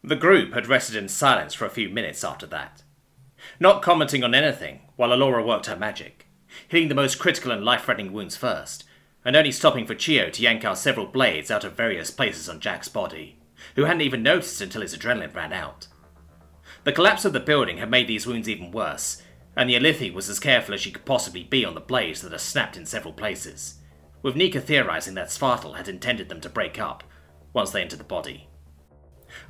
The group had rested in silence for a few minutes after that, not commenting on anything while Alora worked her magic, hitting the most critical and life-threatening wounds first, and only stopping for Chio to yank out several blades out of various places on Jack's body, who hadn't even noticed until his adrenaline ran out. The collapse of the building had made these wounds even worse, and the Alethi was as careful as she could possibly be on the blades that had snapped in several places, with Nika theorizing that Svartal had intended them to break up once they entered the body.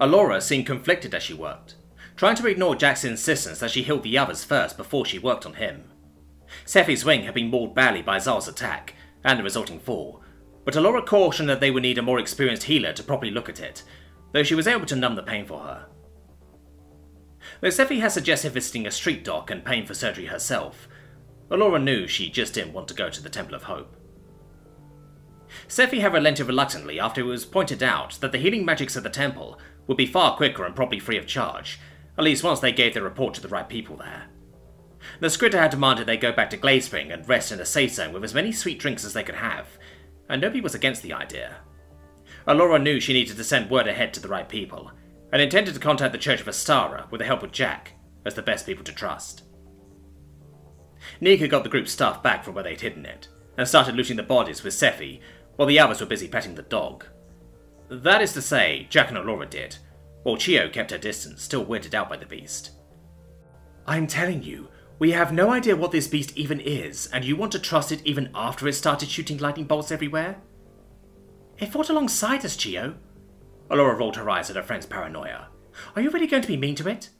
Alora seemed conflicted as she worked, trying to ignore Jack's insistence that she healed the others first before she worked on him. Sephi's wing had been mauled badly by Zal's attack and the resulting fall, but Alora cautioned that they would need a more experienced healer to properly look at it, though she was able to numb the pain for her. Though Sephi had suggested visiting a street doc and paying for surgery herself, Alora knew she just didn't want to go to the Temple of Hope. Sephi had relented reluctantly after it was pointed out that the healing magics of the temple would be far quicker and probably free of charge, at least once they gave their report to the right people there. The Skritter had demanded they go back to Glazespring and rest in a safe zone with as many sweet drinks as they could have, and nobody was against the idea. Alora knew she needed to send word ahead to the right people, and intended to contact the Church of Astara with the help of Jack as the best people to trust. Nika got the group's stuff back from where they'd hidden it, and started looting the bodies with Sephi, while the others were busy petting the dog. That is to say, Jack and Alora did, while Chio kept her distance, still weirded out by the beast. I'm telling you, we have no idea what this beast even is, and you want to trust it even after it started shooting lightning bolts everywhere? It fought alongside us, Chio. Alora rolled her eyes at her friend's paranoia. Are you really going to be mean to it?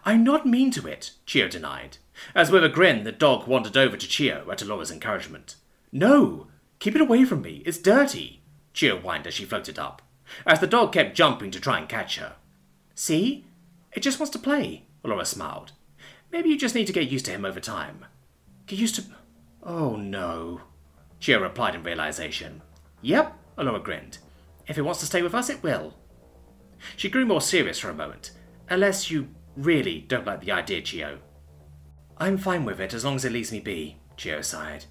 I'm not mean to it, Chio denied, as with a grin the dog wandered over to Chio at Alora's encouragement. No! Keep it away from me, it's dirty, Chio whined as she floated up, as the dog kept jumping to try and catch her. See? It just wants to play, Alora smiled. Maybe you just need to get used to him over time. Get used to... Oh no, Chio replied in realization. Yep, Alora grinned. If it wants to stay with us, it will. She grew more serious for a moment. Unless you really don't like the idea, Chio. I'm fine with it as long as it leaves me be, Chio sighed.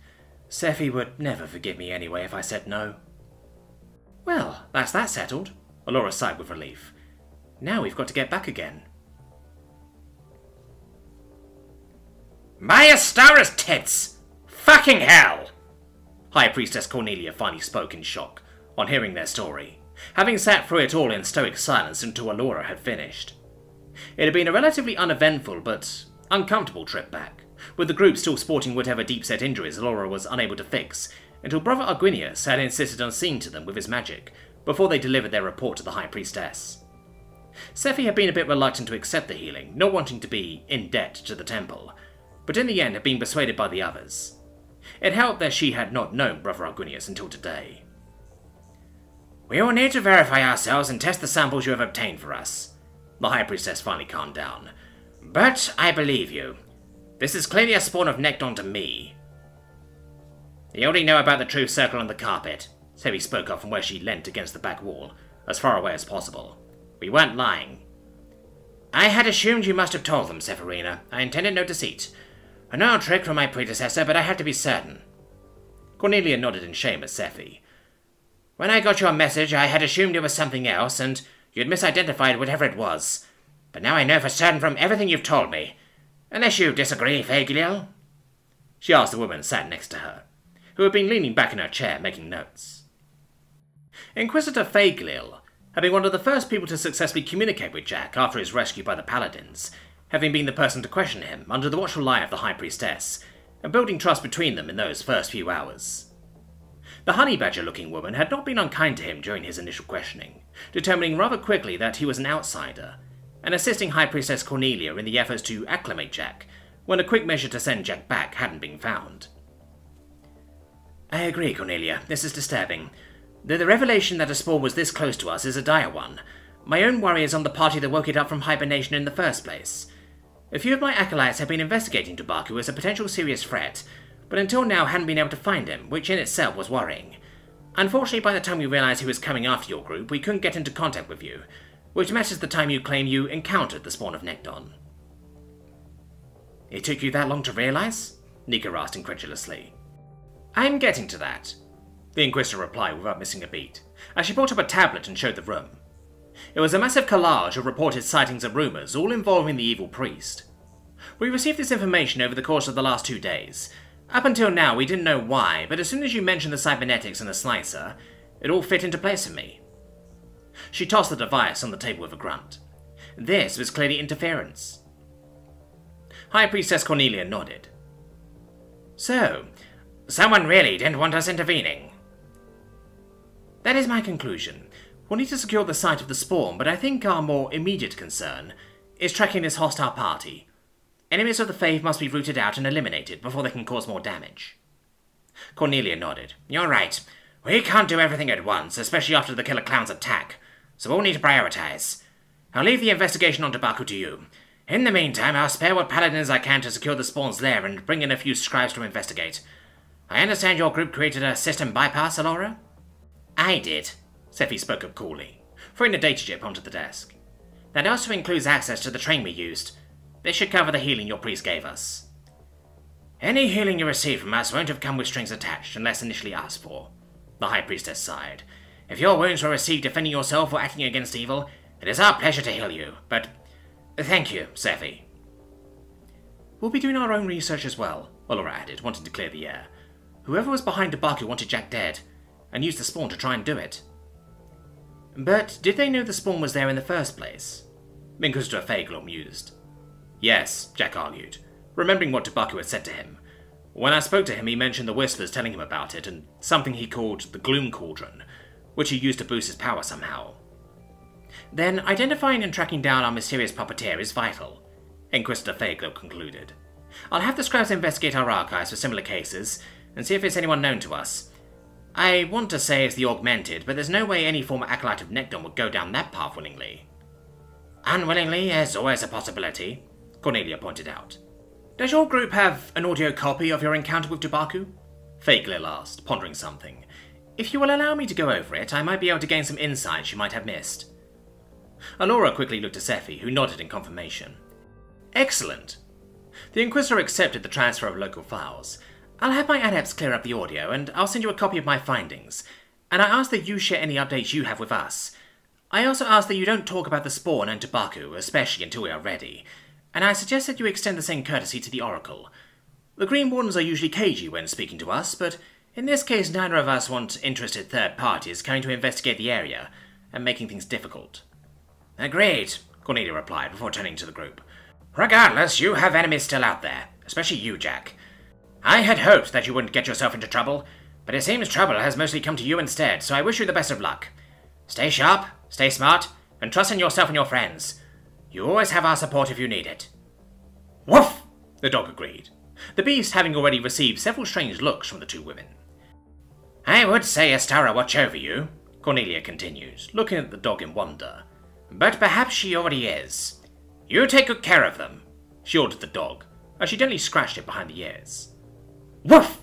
Sephi would never forgive me anyway if I said no. Well, that's that settled, Alora sighed with relief. Now we've got to get back again. My Astara's tits! Fucking hell! High Priestess Cornelia finally spoke in shock on hearing their story, having sat through it all in stoic silence until Alora had finished. It had been a relatively uneventful but uncomfortable trip back, with the group still sporting whatever deep-set injuries Alora was unable to fix, until Brother Arguinius had insisted on seeing to them with his magic before they delivered their report to the High Priestess. Sephi had been a bit reluctant to accept the healing, not wanting to be in debt to the temple, but in the end had been persuaded by the others. It helped that she had not known Brother Arguinius until today. We will need to verify ourselves and test the samples you have obtained for us. The High Priestess finally calmed down. But I believe you. This is clearly a spawn of Nekton to me. You only know about the truth circle on the carpet, Sephi spoke up from where she leant against the back wall, as far away as possible. We weren't lying. I had assumed you must have told them, Severina. I intended no deceit. An old trick from my predecessor, but I had to be certain. Cornelia nodded in shame at Sephi. When I got your message, I had assumed it was something else, and you'd misidentified whatever it was. But now I know for certain from everything you've told me. Unless you disagree, Fagelil? She asked the woman sat next to her, who had been leaning back in her chair making notes. Inquisitor Fagelil had been one of the first people to successfully communicate with Jack after his rescue by the Paladins, having been the person to question him under the watchful eye of the High Priestess, and building trust between them in those first few hours. The honey badger-looking woman had not been unkind to him during his initial questioning, determining rather quickly that he was an outsider, and assisting High Priestess Cornelia in the efforts to acclimate Jack, when a quick measure to send Jack back hadn't been found. I agree, Cornelia. This is disturbing. Though the revelation that a spawn was this close to us is a dire one, my own worry is on the party that woke it up from hibernation in the first place. A few of my acolytes have been investigating Tubaku as a potential serious threat, but until now hadn't been able to find him, which in itself was worrying. Unfortunately, by the time we realized he was coming after your group, we couldn't get into contact with you, which matches the time you claim you encountered the spawn of Nekton. It took you that long to realize? Nika asked incredulously. I'm getting to that, the Inquisitor replied without missing a beat, as she brought up a tablet and showed the room. It was a massive collage of reported sightings and rumours, all involving the evil priest. We received this information over the course of the last 2 days. Up until now, we didn't know why, but as soon as you mentioned the cybernetics and the slicer, it all fit into place for me. She tossed the device on the table with a grunt. This was clearly interference. High Priestess Cornelia nodded. So, someone really didn't want us intervening. That is my conclusion. We'll need to secure the site of the spawn, but I think our more immediate concern is tracking this hostile party. Enemies of the faith must be rooted out and eliminated before they can cause more damage. Cornelia nodded. You're right. We can't do everything at once, especially after the Killer Clown's attack, so we'll need to prioritize. I'll leave the investigation on Baku to you. In the meantime, I'll spare what paladins I can to secure the spawn's lair and bring in a few scribes to investigate. I understand your group created a system bypass, Alora? I did, Sephi spoke up coolly, throwing the data chip onto the desk. That also includes access to the train we used. This should cover the healing your priest gave us. Any healing you receive from us won't have come with strings attached unless initially asked for. The High Priestess sighed. If your wounds were received defending yourself or acting against evil, it is our pleasure to heal you, but thank you, Sephi. We'll be doing our own research as well, Alora added, wanting to clear the air. Whoever was behind Baku wanted Jack dead, and used the spawn to try and do it. But did they know the spawn was there in the first place? Inquisitor Fagel mused. Yes, Jack argued, remembering what Baku had said to him. When I spoke to him, he mentioned the whispers telling him about it, and something he called the Gloom Cauldron, which he used to boost his power somehow. Then, identifying and tracking down our mysterious puppeteer is vital, Inquisitor Fagel concluded. I'll have the scribes investigate our archives for similar cases, and see if it's anyone known to us. I want to say it's the Augmented, but there's no way any former acolyte of Nekton would go down that path willingly. Unwillingly is always a possibility, Cornelia pointed out. Does your group have an audio copy of your encounter with Baku? Fagel asked, pondering something. If you will allow me to go over it, I might be able to gain some insights you might have missed. Alora quickly looked at Sephi, who nodded in confirmation. Excellent. The Inquisitor accepted the transfer of local files. I'll have my adepts clear up the audio, and I'll send you a copy of my findings. And I ask that you share any updates you have with us. I also ask that you don't talk about the spawn and Baku, especially until we are ready. And I suggest that you extend the same courtesy to the Oracle. The Green Wardens are usually cagey when speaking to us, but in this case neither of us want interested third parties coming to investigate the area and making things difficult. Agreed, Cornelia replied before turning to the group. Regardless, you have enemies still out there, especially you, Jack. I had hoped that you wouldn't get yourself into trouble, but it seems trouble has mostly come to you instead, so I wish you the best of luck. Stay sharp, stay smart, and trust in yourself and your friends. You always have our support if you need it. Woof! The dog agreed, the beast having already received several strange looks from the two women. I would say Astara watch over you, Cornelia continued, looking at the dog in wonder. But perhaps she already is. You take good care of them, she ordered the dog, as she gently scratched it behind the ears. Woof!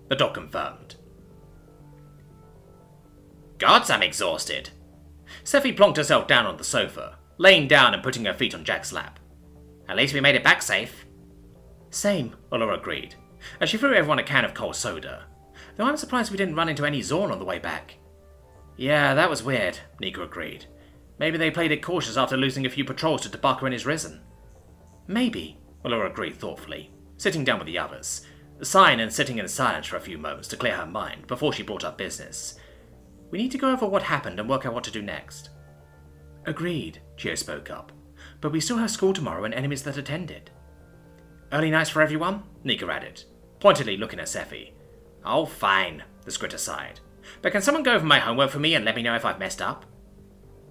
The dog confirmed. Gods, I'm exhausted. Sephi plonked herself down on the sofa, laying down and putting her feet on Jack's lap. At least we made it back safe. Same, Alora agreed, as she threw everyone a can of cold soda, though I'm surprised we didn't run into any Zorn on the way back. Yeah, that was weird, Nika agreed. Maybe they played it cautious after losing a few patrols to Baku and his Risen. Maybe, Alora agreed thoughtfully, sitting down with the others, sighing and sitting in silence for a few moments to clear her mind before she brought up business. We need to go over what happened and work out what to do next. Agreed, Gio spoke up, but we still have school tomorrow and enemies that attend it. Early nights for everyone? Nika added, pointedly looking at Sephi. Oh, fine, the scritter sighed. But can someone go over my homework for me and let me know if I've messed up?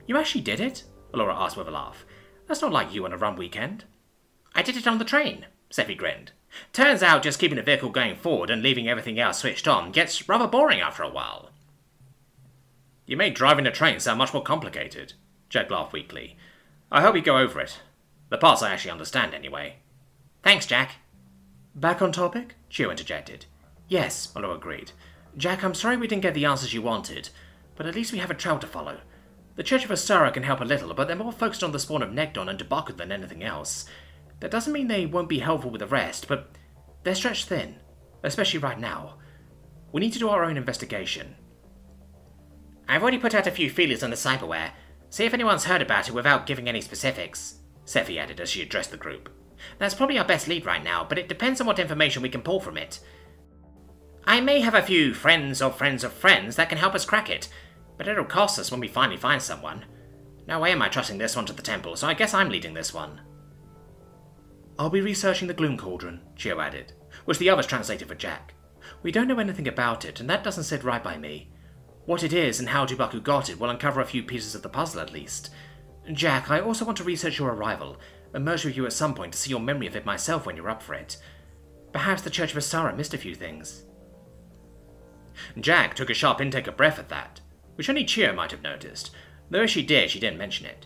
You actually did it? Alora asked with a laugh. That's not like you on a run weekend. I did it on the train, Sephi grinned. Turns out just keeping the vehicle going forward and leaving everything else switched on gets rather boring after a while. You made driving a train sound much more complicated, Jack laughed weakly. I hope you go over it. The parts I actually understand anyway. Thanks, Jack. Back on topic? Chio interjected. Yes, Alora agreed. Jack, I'm sorry we didn't get the answers you wanted, but at least we have a trail to follow. The Church of Astara can help a little, but they're more focused on the spawn of Nekton and Baku than anything else. That doesn't mean they won't be helpful with the rest, but they're stretched thin, especially right now. We need to do our own investigation. I've already put out a few feelers on the cyberware. See if anyone's heard about it without giving any specifics, Sephi added as she addressed the group. That's probably our best lead right now, but it depends on what information we can pull from it. I may have a few friends of friends of friends that can help us crack it, but it'll cost us when we finally find someone. No way am I trusting this one to the temple, so I guess I'm leading this one. I'll be researching the Gloom Cauldron, Chio added, which the others translated for Jack. We don't know anything about it, and that doesn't sit right by me. What it is and how Dubaku got it will uncover a few pieces of the puzzle at least. Jack, I also want to research your arrival, and merge with you at some point to see your memory of it myself when you're up for it. Perhaps the Church of Asara missed a few things. Jack took a sharp intake of breath at that, which only Chio might have noticed, though if she did, she didn't mention it.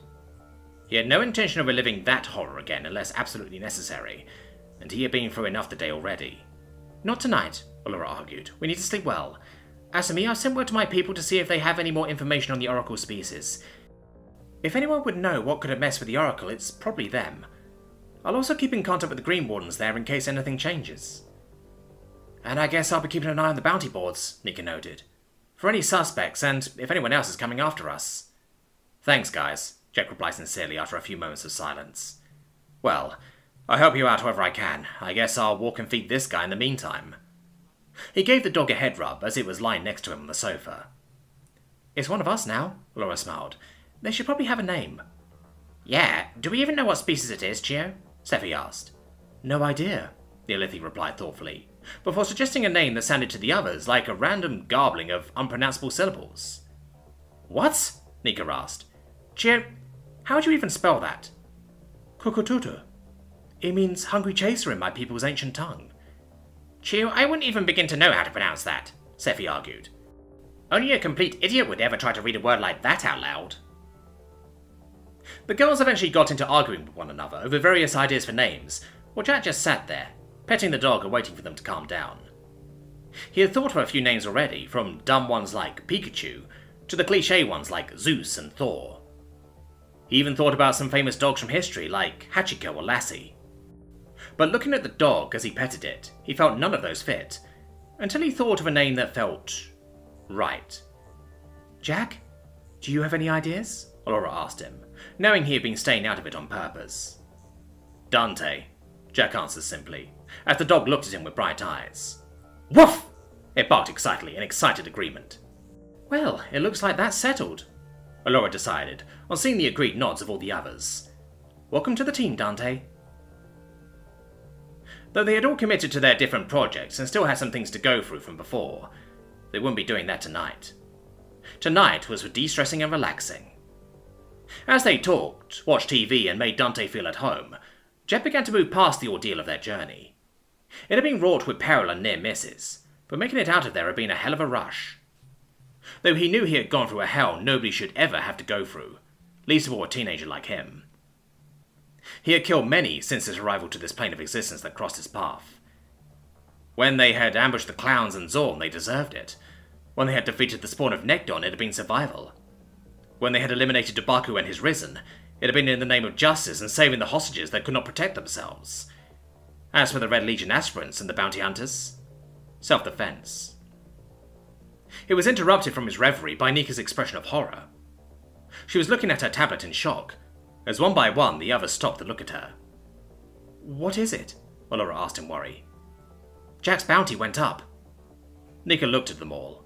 He had no intention of reliving that horror again unless absolutely necessary, and he had been through enough today already. Not tonight, Allura argued. We need to sleep well. As for me, I've sent word to my people to see if they have any more information on the Oracle species. If anyone would know what could have messed with the Oracle, it's probably them. I'll also keep in contact with the Green Wardens there in case anything changes. And I guess I'll be keeping an eye on the bounty boards, Nika noted. For any suspects, and if anyone else is coming after us. Thanks, guys, Jack replied sincerely after a few moments of silence. Well, I help you out however I can. I guess I'll walk and feed this guy in the meantime. He gave the dog a head rub as it was lying next to him on the sofa. It's one of us now, Laura smiled. They should probably have a name. Yeah, do we even know what species it is, Chio? Sephi asked. No idea, the Alethi replied thoughtfully, before suggesting a name that sounded to the others like a random garbling of unpronounceable syllables. What? Nika asked. Chio, how would you even spell that? Kokotutu. It means hungry chaser in my people's ancient tongue. Chio, I wouldn't even begin to know how to pronounce that, Sephi argued. Only a complete idiot would ever try to read a word like that out loud. The girls eventually got into arguing with one another over various ideas for names, while Jack just sat there, petting the dog and waiting for them to calm down. He had thought of a few names already, from dumb ones like Pikachu, to the cliché ones like Zeus and Thor. He even thought about some famous dogs from history like Hachiko or Lassie. But looking at the dog as he petted it, he felt none of those fit, until he thought of a name that felt right. Jack, do you have any ideas? Allura asked him, knowing he had been staying out of it on purpose. Dante, Jack answered simply, as the dog looked at him with bright eyes. Woof! It barked excitedly in excited agreement. Well, it looks like that's settled, Allura decided, on seeing the agreed nods of all the others. Welcome to the team, Dante. Though they had all committed to their different projects and still had some things to go through from before, they wouldn't be doing that tonight. Tonight was for de-stressing and relaxing. As they talked, watched TV and made Dante feel at home, Jet began to move past the ordeal of their journey. It had been wrought with peril and near misses, but making it out of there had been a hell of a rush. Though he knew he had gone through a hell nobody should ever have to go through, least of all a teenager like him. He had killed many since his arrival to this plane of existence that crossed his path. When they had ambushed the clowns and Zorn, they deserved it. When they had defeated the spawn of Nekton, it had been survival. When they had eliminated Dubaku and his Risen, it had been in the name of justice and saving the hostages that could not protect themselves. As for the Red Legion aspirants and the bounty hunters, self-defense. He was interrupted from his reverie by Nika's expression of horror. She was looking at her tablet in shock, as one by one the others stopped to look at her. What is it? Allura asked in worry. Jack's bounty went up. Nika looked at them all.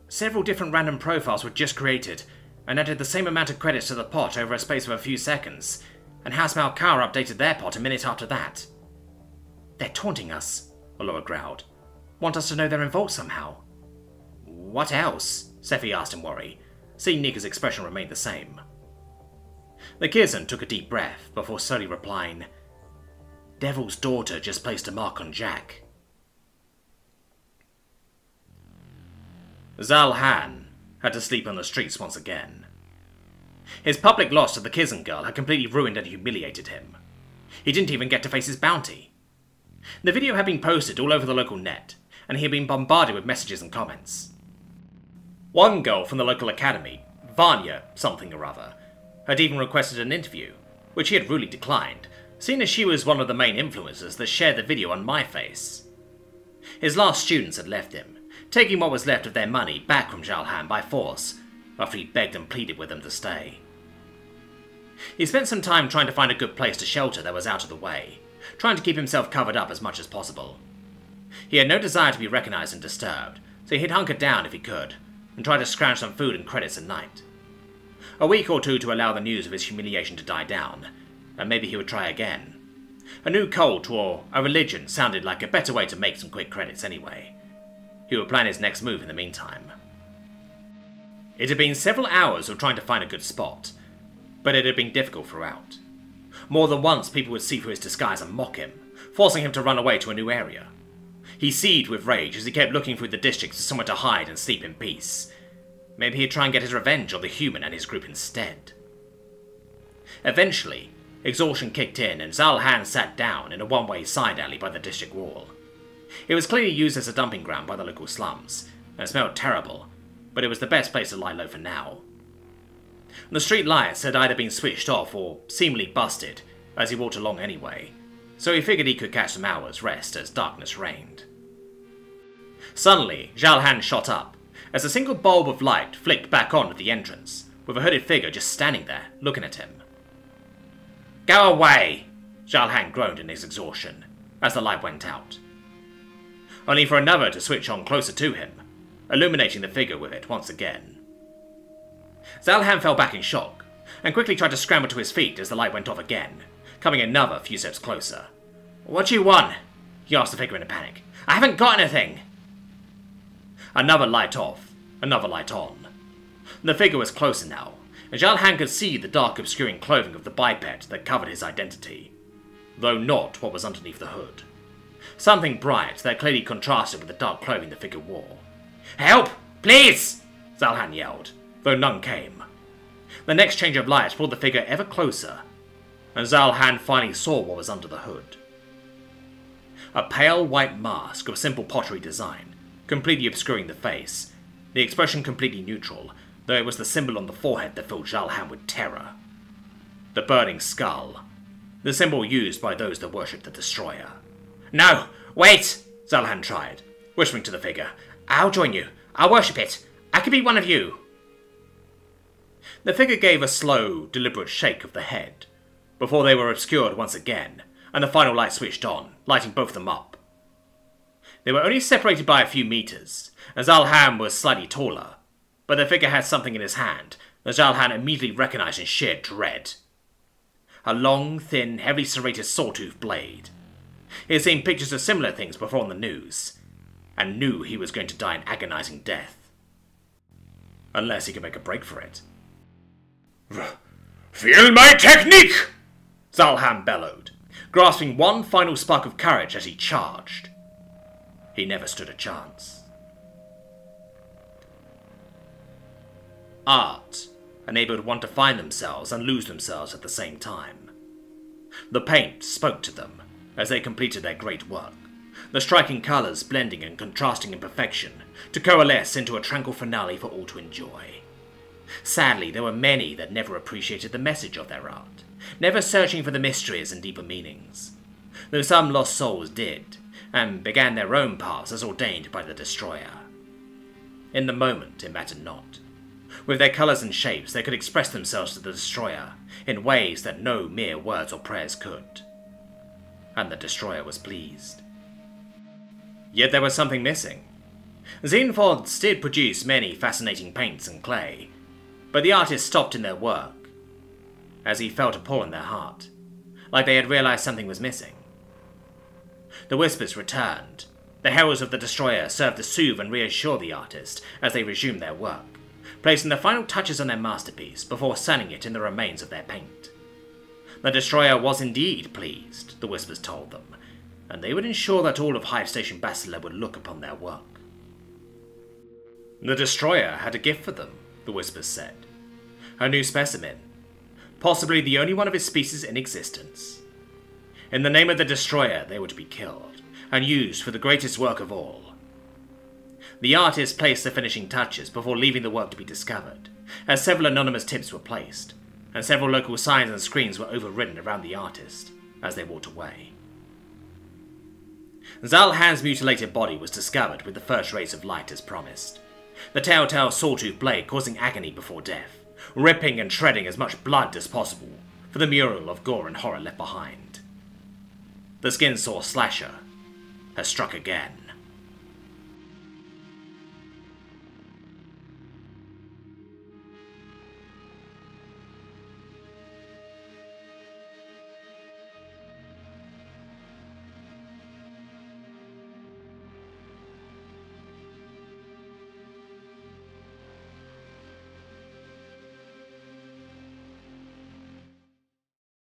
Several different random profiles were just created, and added the same amount of credits to the pot over a space of a few seconds, and House Malkara updated their pot a minute after that. They're taunting us, Allura growled. Want us to know they're involved somehow. What else? Sephi asked in worry, seeing Nika's expression remained the same. The Kizan took a deep breath before slowly replying, Devil's daughter just placed a mark on Jack. Zal Han had to sleep on the streets once again. His public loss to the Kizan girl had completely ruined and humiliated him. He didn't even get to face his bounty. The video had been posted all over the local net, and he had been bombarded with messages and comments. One girl from the local academy, Vanya something or other, had even requested an interview, which he had rudely declined, seeing as she was one of the main influencers that shared the video on MyFace. His last students had left him, taking what was left of their money back from Jalhan by force, after he begged and pleaded with them to stay. He spent some time trying to find a good place to shelter that was out of the way, trying to keep himself covered up as much as possible. He had no desire to be recognized and disturbed, so he'd hunkered down if he could, and tried to scrounge some food and credits at night. A week or two to allow the news of his humiliation to die down, and maybe he would try again. A new cult or a religion sounded like a better way to make some quick credits anyway. He would plan his next move in the meantime. It had been several hours of trying to find a good spot, but it had been difficult throughout. More than once people would see through his disguise and mock him, forcing him to run away to a new area. He seethed with rage as he kept looking through the district for somewhere to hide and sleep in peace. Maybe he'd try and get his revenge on the human and his group instead. Eventually, exhaustion kicked in and Zal-Han sat down in a one-way side alley by the district wall. It was clearly used as a dumping ground by the local slums, and smelled terrible, but it was the best place to lie low for now. The street lights had either been switched off or seemingly busted as he walked along anyway, so he figured he could catch some hours' rest as darkness reigned. Suddenly, Zal-Han shot up, as a single bulb of light flicked back on at the entrance, with a hooded figure just standing there, looking at him. "Go away!" Zal-Han groaned in his exhaustion, as the light went out. Only for another to switch on closer to him, illuminating the figure with it once again. Zal-Han fell back in shock, and quickly tried to scramble to his feet as the light went off again, coming another few steps closer. "What do you want?" he asked the figure in a panic. "I haven't got anything!" Another light off, another light on. The figure was closer now, and Zal-Han could see the dark obscuring clothing of the biped that covered his identity, though not what was underneath the hood. Something bright that clearly contrasted with the dark clothing the figure wore. "Help! Please!" Zal-Han yelled, though none came. The next change of light brought the figure ever closer, and Zal-Han finally saw what was under the hood. A pale white mask of simple pottery design, completely obscuring the face, the expression completely neutral, though it was the symbol on the forehead that filled Zal-Han with terror. The burning skull, the symbol used by those that worshipped the Destroyer. "No! Wait!" Zal-Han tried, whispering to the figure. "I'll join you. I'll worship it. I could be one of you." The figure gave a slow, deliberate shake of the head, before they were obscured once again, and the final light switched on, lighting both of them up. They were only separated by a few meters, and Zal-Han was slightly taller, but the figure had something in his hand that Zal-Han immediately recognized in sheer dread. A long, thin, heavily serrated sawtooth blade. He had seen pictures of similar things before on the news, and knew he was going to die an agonizing death. Unless he could make a break for it. "Feel my technique!" Zal-Han bellowed, grasping one final spark of courage as he charged. He never stood a chance. Art enabled one to find themselves and lose themselves at the same time. The paint spoke to them as they completed their great work, the striking colours blending and contrasting in perfection to coalesce into a tranquil finale for all to enjoy. Sadly, there were many that never appreciated the message of their art, never searching for the mysteries and deeper meanings, though some lost souls did, and began their own paths as ordained by the Destroyer. In the moment, it mattered not. With their colours and shapes, they could express themselves to the Destroyer in ways that no mere words or prayers could. And the Destroyer was pleased. Yet there was something missing. Xenophons did produce many fascinating paints and clay, but the artists stopped in their work, as he felt a pull in their heart, like they had realized something was missing. The whispers returned. The heralds of the Destroyer served to soothe and reassure the artist as they resumed their work, placing the final touches on their masterpiece before sunning it in the remains of their paint. The Destroyer was indeed pleased, the whispers told them, and they would ensure that all of Hive Station Basilar would look upon their work. The Destroyer had a gift for them, the whispers said. A new specimen, possibly the only one of his species in existence. In the name of the Destroyer, they were to be killed, and used for the greatest work of all. The artist placed the finishing touches before leaving the work to be discovered, as several anonymous tips were placed, and several local signs and screens were overridden around the artist as they walked away. Zal-Han's mutilated body was discovered with the first rays of light as promised, the telltale sawtooth blade causing agony before death, ripping and shredding as much blood as possible, for the mural of gore and horror left behind. The skin-sore slasher has struck again.